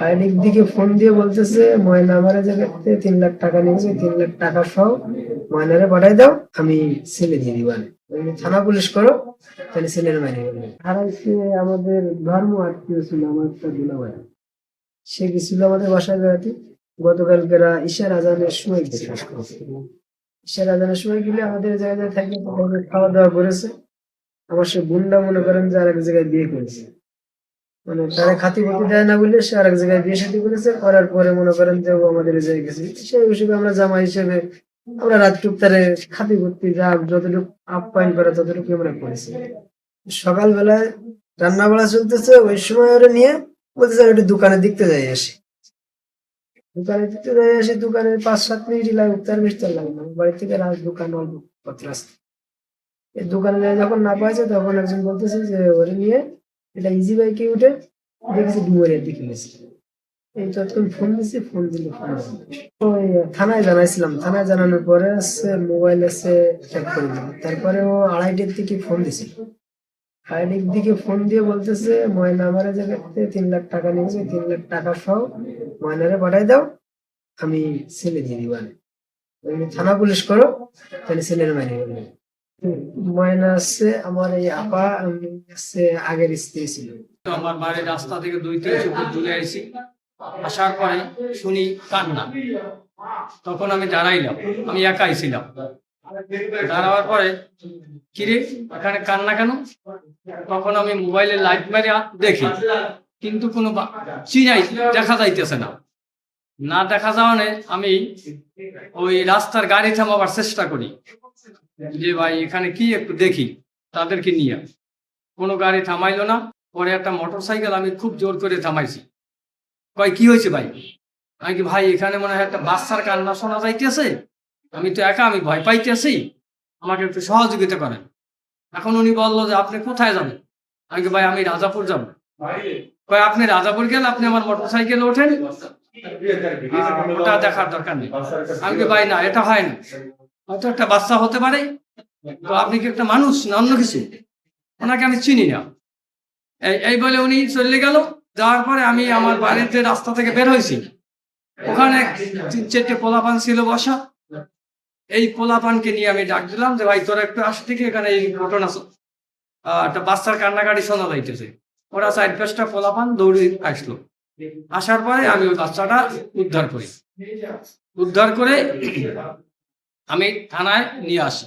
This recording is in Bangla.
আইডির দিকে ফোন দিয়ে বলতেছে ময়না আমার জায়গাতে 3 লাখ টাকা নিয়েছে, 3 লাখ টাকা সহ ময়নারে পাঠাই দাও, আমি ছেলে দিয়ে দিবানে। তুমি থানা পুলিশ করো, তাহলে ছেলের মাইনে দেবে। হারাইছে আমাদের ধর্ম আত্মীয় ছিল, আমার একটা দুলাভাই। সে গেছিল আমাদের বাসায় বেড়াতে। গতকালকেরা ঈশার আজানের সময় গেছে। ঈশার আজানের সময় গেলে আমাদের জায়গায় থাকলে খাওয়া দাওয়া করেছে। আমার সে বোনটা মনে করেন যে আরেক জায়গায় বিয়ে করেছে, মানে তারা খাতি গতি দেয় না বলে সে আরেক জায়গায় বিয়ে শাদী করেছে। করার পরে মনে করেন যে ও আমাদের এই জায়গায় গেছে, সেই হিসেবে আমরা জামাই হিসেবে আমরা রাতটুক তারে খাতি গতি যা যতটুকু আপ্যায়ন করা ততটুকু আমরা করেছি। সকালবেলায় রান্না বাড়া চলতেছে, ওই সময় ওরা নিয়ে বলতেছে একটু দোকানে দেখতে যাই আসি। দোকানে দেখতে যাই আসি, দোকানে 5-7 মিনিটই লাগে, তার বেশি তার লাগে না। বাড়ি থেকে দোকান অল্প পথ রাস্তা। এই দোকানে যায় যখন না পাইছে তখন একজন বলতেছে যে ওরে নিয়ে এটা ইজি বাইকে উঠে দেখছি ডুমুরিয়ার দিকে গেছে। এই তৎক্ষণ ফোন দিছি, ফোন দিলে ফোন ওই থানায় জানাইছিলাম। থানায় জানানোর পরে আছে মোবাইল আছে ট্র্যাক করে দিল। তারপরে ও 2:30টার দিকে ফোন দিছিল। 2:30টার দিকে ফোন দিয়ে বলতেছে ময়না আমার জায়গাতে 3 লাখ টাকা নিয়েছে, 3 লাখ টাকা সহ ময়নারে পাঠাই দাও, আমি ছেলে দিয়ে দিবানে। তুমি থানা পুলিশ করো, তাহলে ছেলের মাইনে দেবে। ময়না আছে আমার এই আপা, আমি আছে আগের স্ত্রী ছিল। আমার বাড়ির রাস্তা থেকে 2-300 ফুট দূরে আইছি। আসার পরে শুনি কান্না। তখন আমি দাঁড়াইলাম, আমি একাই ছিলাম। দাঁড়াবার পরে কিরে এখানে কান্না কেন? তখন আমি মোবাইলে লাইট মেরে দেখি, কিন্তু কোনো চিনাই দেখা যাইতেছে না। না দেখা যাওয়ানে আমি ওই রাস্তার গাড়ি থামাবার চেষ্টা করি যে ভাই এখানে কি একটু দেখি তাদেরকে নিয়ে। কোনো গাড়ি থামাইলো না। পরে একটা মোটরসাইকেল আমি খুব জোর করে থামাইছি। কয় কি হয়েছে ভাই? আমি কি ভাই এখানে মনে হয় একটা বাচ্চার কান্না শোনা যাইতেছে, আমি তো একা, আমি ভয় পাইতেছি, আমাকে একটু সহযোগিতা করেন। এখন উনি বললো যে আপনি কোথায় যাবেন? আমি কি ভাই আমি রাজাপুর যাব। কয় আপনি রাজাপুর গেলে আপনি আমার মোটরসাইকেল ওঠেন, ওটা দেখার দরকার নেই। আমি কি ভাই না, এটা হয় না, হয়তো একটা বাচ্চা হতে পারে, তো আপনি কি একটা মানুষ না অন্য কিছু? ওনাকে আমি চিনি না। এই বলে উনি চলে গেল। যাওয়ার পরে আমি আমার বাড়িতে রাস্তা থেকে বের হয়েছি। ওখানে 3-4টে পোলাপান ছিল বসা। এই পোলাপানকে নিয়ে আমি ডাক দিলাম যে ভাই তোরা একটু আসতে কি, এখানে এই ঘটনা একটা বাচ্চার কান্নাকাটি শোনা যাইতেছে। ওরা 4-5টা পোলাপান দৌড়ে আসলো। আসার পরে আমি ওই বাচ্চাটা উদ্ধার করি। উদ্ধার করে আমি থানায় নিয়ে আসি।